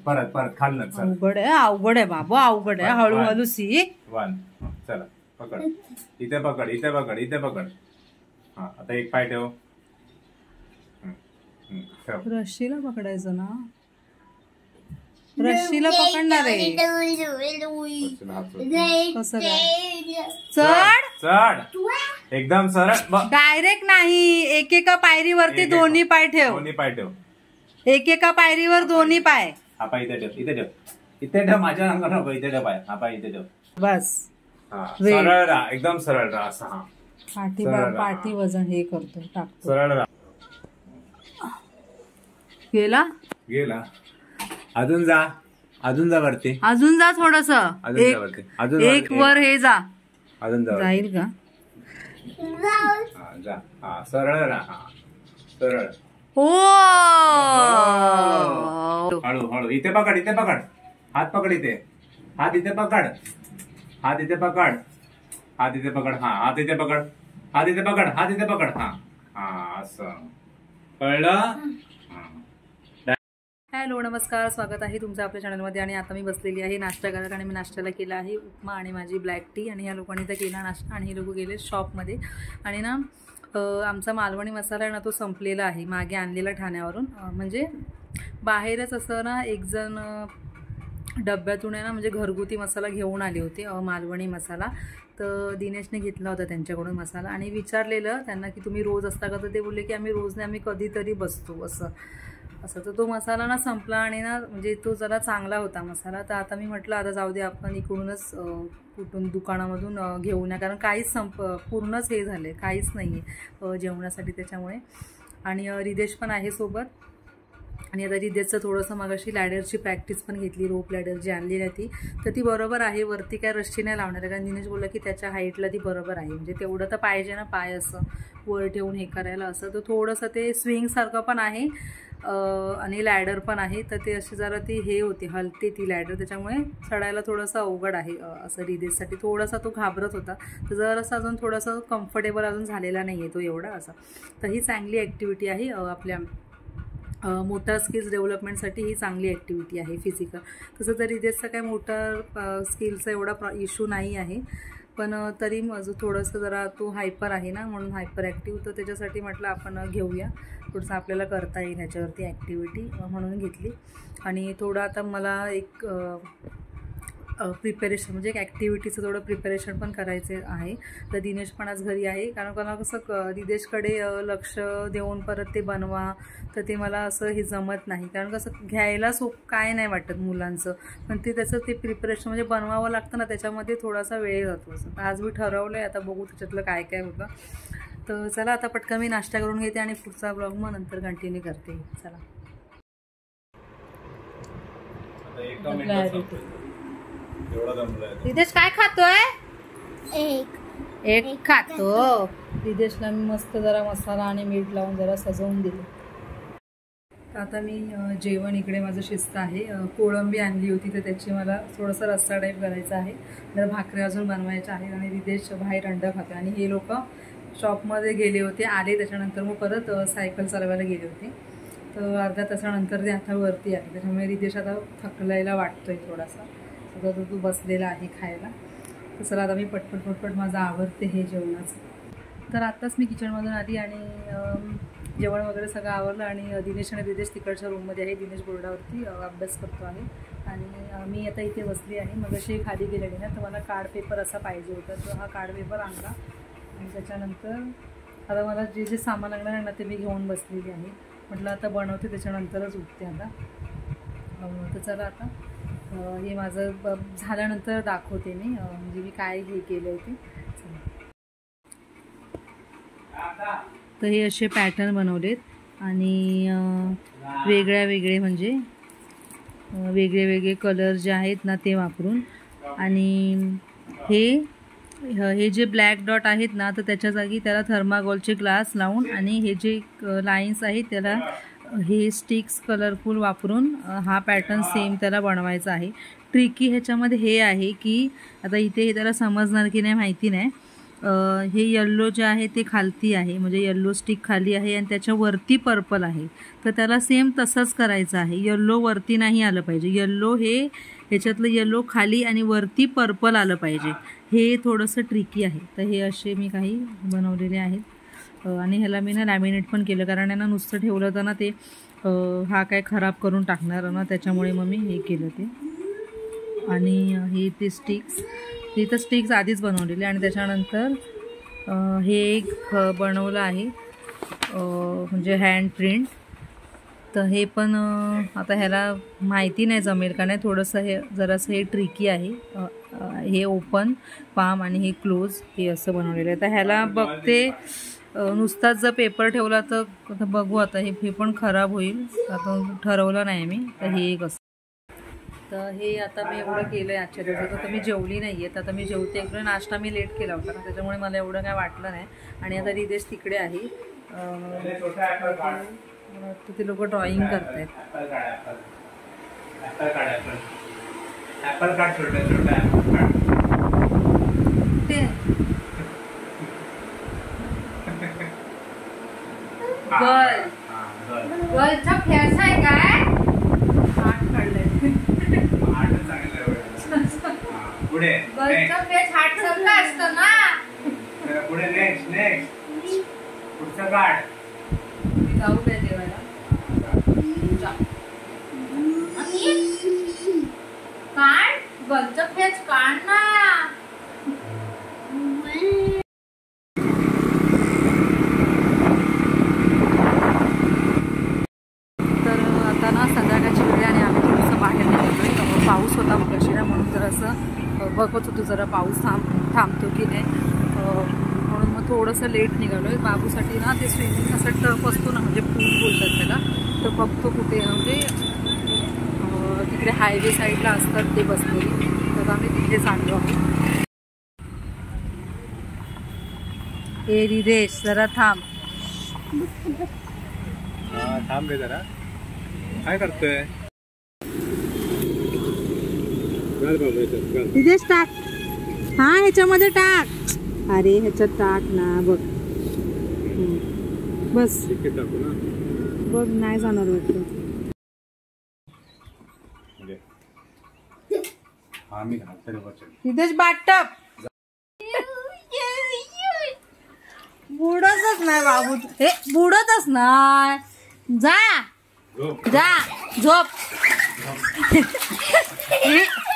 परत परत खाल्लं. अवघड आहे बाबा, अवघड आहे. हळूहळू सी. 1 चला पकड. इथे पकड, इथे पकड, इथे पकड. हा आता एक पाय ठेव. रस्सीला पकडायचं ना, रस्सीला पकडणार आहे. कसं काय? चढ चढ एकदम सरळ. डायरेक्ट नाही, एकेका पायरीवरती दोन्ही पाय ठेव. दोन्ही पाय ठेव. एकेका पायरीवर दोन्ही पाय. हा पाय इथे ठेव, इथे ठेव, इथे ठेव. माझ्या अंगावर नको, इथे ठेव पाय. हा पाय इथे ठेव. बस सरळ राहा, एकदम सरळ राहा. असं हा पाठी वजन हे करतो, टाकतो. सरळ राहा. गेला गेला. अजून जा, अजून जा वरती. अजून जा थोडस. एक वर हे जा. अजून जा. जाईल का? जा. हा सरळ राहा, सरळ. हो. हळू हळू. इथे पकड, इथे पकड. हात पकड इथे. हात इथे पकड. हात इथे पकड. हात इथे पकड. हा हात इथे पकड. हात इथे पकड. हात इथे पकड. हा हा असं कळलं? हॅलो नमस्कार, स्वागत आहे तुमचं आपल्या चॅनलमध्ये. आणि आता मी बसलेली आहे नाश्ता करत आणि मी नाश्त्याला केला आहे उपमा आणि माझी ब्लॅक टी. आणि ह्या लोकांनी तर केला नाश्ता आणि हे लोक गेले शॉपमध्ये. आणि ना आमचा मालवणी मसाला आहे ना, तो संपलेला आहे. मागे आणलेला ठाण्यावरून. म्हणजे बाहेरच असं ना एक जण डब्यातून आहे ना, म्हणजे घरगुती मसाला घेऊन आले होते, मालवणी मसाला. तर दिनेशने घेतला होता त्यांच्याकडून मसाला आणि विचारलेलं त्यांना की तुम्ही रोज असता का? तर ते बोलले की आम्ही रोज नाही, आम्ही कधीतरी बसतो असं. तर तो मसाला ना संपला आणि ना म्हणजे तो जरा चांगला होता मसाला. तर आता मी म्हटलं आता जाऊ दे, आपण इकडूनच कुठून दुकानामधून घेऊन या, कारण काहीच पूर्णच हे झाले, काहीच नाही आहे जेवणासाठी त्याच्यामुळे. आणि रिदेश पण आहे सोबत. आणि आता रिदेशचं थोडंसं मगाशी लॅडरची प्रॅक्टिस पण घेतली, रोप लॅडर जी आणलेली आहे ती. तर ती बरोबर आहे. वरती काय रस्सी नाही लावणार आहे, कारण दिनेश बोलला की त्याच्या हाईटला ती बरोबर आहे. म्हणजे तेवढं तर पाहिजे ना, पाय असं वर ठेवून हे करायला असं. तर थोडंसं ते स्विंगसारखं पण आहे आणि लॅडर पण आहे. तर ते अशी जरा ती हे होती, हलते ती लॅडर, त्याच्यामुळे चढायला थोडंसं अवघड आहे असं रिदेशसाठी. थोडासा तो घाबरत होता. तर जरासं अजून थोडंसं कम्फर्टेबल अजून झालेला नाही आहे तो एवढा असं. तर ही चांगली ॲक्टिव्हिटी आहे आपल्या मोटर स्किल्स डेव्हलपमेंटसाठी. ही चांगली ॲक्टिव्हिटी आहे फिजिकल. तसं तर रिदेशचा काय मोटर स्किलचा एवढा इश्यू नाही आहे, पण तरी माझं थोडंसं जरा तो हायपर आहे ना, म्हणून हायपर ॲक्टिव्ह. तर त्याच्यासाठी म्हटलं आपण घेऊया, थोडंसं आपल्याला करता येईल ह्याच्यावरती ॲक्टिव्हिटी, म्हणून घेतली. आणि थोडं आता मला एक प्रिपेरेशन म्हणजे एक ॲक्टिव्हिटीचं थोडं प्रिपेरेशन पण करायचे आहे. तर दिनेश पण आज घरी आहे, कारण मला कसं रिदेशकडे लक्ष देऊन परत ते बनवा, तर ते मला असं हे जमत नाही. कारण कसं घ्यायला काय नाही वाटत मुलांचं, पण ते त्याचं ते प्रिपरेशन म्हणजे बनवावं लागतं ना, त्याच्यामध्ये थोडासा वेळ जातो असं. आज मी ठरवलं आहे, आता बघू त्याच्यातलं काय काय होतं. तर चला आता पटकन मी नाश्ता करून घेते आणि पुढचा ब्लॉग मग नंतर कंटिन्यू करते. चला. रिदेश काय खातोय? एक खातो. रिदेशला मी मस्त जरा मसाला आणि मीठ लावून जरा सजवून दिलं. आता मी जेवण इकडे माझं शिस्त आहे. कोळंबी आणली होती, तर त्याची मला थोडंसं रस्सा टाईप करायचा आहे. तर भाकऱ्या अजून बनवायच्या आहेत. आणि रिदेश बाहेर अंडा खातो. आणि हे लोक शॉपमध्ये गेले होते, आले त्याच्यानंतर मग परत सायकल चालवायला गेले होते. तर अर्ध्या तासानंतर ते आता वरती आले, त्याच्यामुळे रिदेश आता थकलेला वाटतोय थोडासा. आता तो बसलेला आहे खायला. तर चला आता मी पटपट माझं आवरते हे जेवणाचं. तर आत्ताच मी किचनमधून आली आणि जेवण वगैरे सगळं आवरलं. आणि दिनेश आणि रिदेश तिकडच्या रूममध्ये आहे. दिनेश बोर्डावरती अभ्यास करतो आहे आणि मी आता इथे बसली आहे. मग अशी खाली गेलेली ना, तर मला कार्ड पेपर असा पाहिजे होता, तर हा कार्ड पेपर आणला. आणि त्याच्यानंतर आता मला जे जे सामान लागणार आहे ना, ते मी घेऊन बसलेली आहे. म्हटलं आता बनवते, त्याच्यानंतरच उठते आता. तर चला आता हे माझं झाल्यानंतर दाखवते मी, म्हणजे मी काय हे केलं होते. तर हे असे पॅटर्न बनवलेत आणि वेगळे म्हणजे वेगळे कलर जे आहेत ना ते वापरून. आणि हे जे ब्लॅक डॉट आहेत ना, तर त्याच्या जागी त्याला थर्माकोलचे ग्लास लावून आणि हे जे लाईन्स आहेत त्याला हे स्टिक्स कलरफुल वापरून हा पॅटर्न सेम त्याला बनवायचा आहे. ट्रिकी ह्याच्यामध्ये हे आहे की आता इथे हे त्याला समजणार की नाही माहिती नाही, हे येल्लो जे आहे ते खालती आहे, म्हणजे येल्लो स्टिक खाली आहे आणि त्याच्यावरती पर्पल आहे. तर त्याला सेम तसंच करायचं आहे. येल्लो वरती नाही आलं पाहिजे, येल्लो हे ह्याच्यातलं येल्लो खाली आणि वरती पर्पल आलं पाहिजे. हे थोडंसं ट्रिकी आहे. तर हे असे मी काही बनवलेले आहेत आणि ह्याला मी ना लॅमिनेट पण केलं, कारण यांना नुसतं ठेवलं तर ना ते हा काय खराब करून टाकणार ना, त्याच्यामुळे मग मी हे केलं ते. आणि हे ते स्टिक्स, हे तर स्टिक्स आधीच बनवलेले आणि त्याच्यानंतर हे एक बनवलं आहे म्हणजे हँड प्रिंट. तर हे पण आता ह्याला माहिती नाही जमेल का नाही, थोडंसं हे जरासं हे ट्रिकी आहे. हे ओपन पाम आणि हे क्लोज, हे असं बनवलेलं आहे. तर ह्याला बघते नुसताच जर पेपर ठेवला तर बघू आता, हे पण खराब होईल, आता ठरवलं नाही मी. तर हे एक असं. तर हे आता मी एवढं केलं आहे आजच्या दिवसात. तर मी जेवली नाही आहे, तर आता मी जेवते. इकडे नाश्ता मी लेट केला होता ना, त्याच्यामुळे मला एवढं काय वाटलं नाही. आणि आता रिदेश तिकडे आहे, ते लोक ड्रॉइंग करतायत. गर्लचा फेस आहे काय? गर्लचा फेस हार्ट सारखा असतं ना. पुढे नेक्स्ट पुढचं काढ. जाऊ काय जेवायला? काढ गर्लचा फेस, काढ ना. तर आता ना संध्याकाळची वेळ आणि आम्ही थोडंसं बाहेर निघतोय. पाऊस होता मगाशी ना, म्हणून जर असं बघत होतो जरा पाऊस थांबतो की नाही, म्हणून मग थोडंसं लेट निघालोय. बाबूसाठी ना ते स्विमिंग असं टफ असतो ना, म्हणजे पूल बोलतात त्याला, तर बघतो कुठे म्हणजे तिकडे हायवे साईडला असतात ते बसलेली. तर आम्ही तिथे चाललो आहोत. हे रिदेश जरा थांब. थांब रे जरा, काय करतोय? रिदेश टाक, हा ह्याच्यामध्ये टाक. अरे ह्याच्यात टाक ना, बघ बस बघ, नाही जाणार वाटतं. रिदेश बाटप बुडतच नाही बाबू, हे बुडतच नाही. जा जा झोप.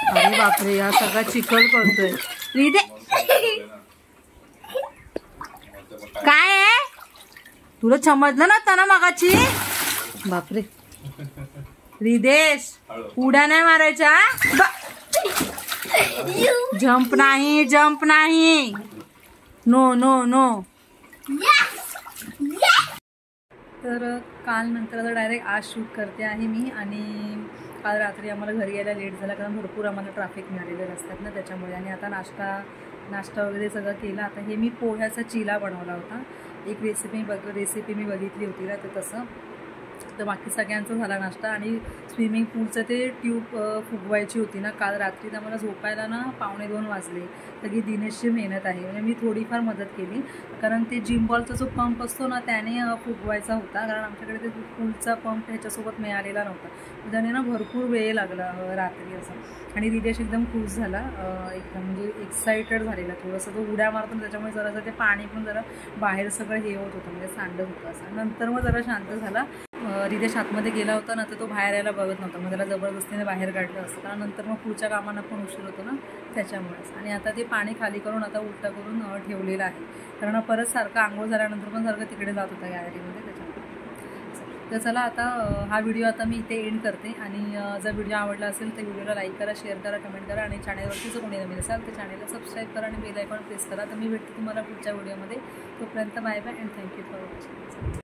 अरे बापरे, या सगळा चिखल करतोय. रिदे काय आहे, तुला समजलं ना त्यांना मगाची? बापरे रिदेश, उड्या नाही मारायच्या. जंप नाही, जंप नाही, नो नो नो. तर काल नंतर आता डायरेक्ट आज शूट करते आहे मी. आणि काल रात्री आम्हाला घरी यायला लेट झाला, कारण भरपूर आम्हाला ट्रॅफिक मिळालेलं रस्त्यात ना, त्याच्यामुळे. आणि आता नाश्ता वगैरे सगळं केलं. आता हे मी पोह्याचा चिला बनवला होता. एक रेसिपी मी बघितली होती ना, तर तसं. तर बाकी सगळ्यांचा झाला नाश्ता. आणि स्विमिंग पूलचं ते ट्यूब फुगवायची होती ना, काल रात्री तर मला झोपायला ना 1:45 वाजले. सगळी दिनेशची मेहनत आहे, म्हणजे मी थोडीफार मदत केली, कारण ते जिम बॉलचा जो पंप असतो ना त्याने फुगवायचा होता, कारण आमच्याकडे ते पूलचा पंप ह्याच्यासोबत मिळालेला नव्हता. त्याने ना भरपूर वेळ लागला रात्री असं. आणि रिदेश एकदम खुश झाला, एकदम म्हणजे एक्सायटेड झालेला थोडंसं. तो उड्या मारतो, त्याच्यामुळे जरासं ते पाणी पण जरा बाहेर सगळं हे होत होतं, म्हणजे सांडत होतं असं. नंतर मग जरा शांत झाला. रिदेश आतमध्ये गेला होता ना, तर तो बाहेर यायला बघत नव्हता, मग त्याला जबरदस्तीने बाहेर काढलं असतं, कारण नंतर मग पुढच्या कामांना पण उशीर होतो ना, त्याच्यामुळेच. आणि आता ते पाणी खाली करून आता उलटा करून ठेवलेलं आहे, कारण परत सारखं आंघोळ झाल्यानंतर पण सारखं तिकडे जात होता गॅलरीमध्ये, त्याच्यामुळे. तर चला आता हा व्हिडिओ आता मी इथे एंड करते. आणि जर व्हिडिओ आवडला असेल तर व्हिडिओला लाईक करा, शेअर करा, कमेंट करा. आणि चॅनलवरती जर कोणी नवीन असाल तर चॅनलला सबस्क्राईब करा आणि बेल आयकॉन प्रेस करा. तर मी भेटते तुम्हाला पुढच्या व्हिडिओमध्ये. तोपर्यंत bye bye and thank you for watching.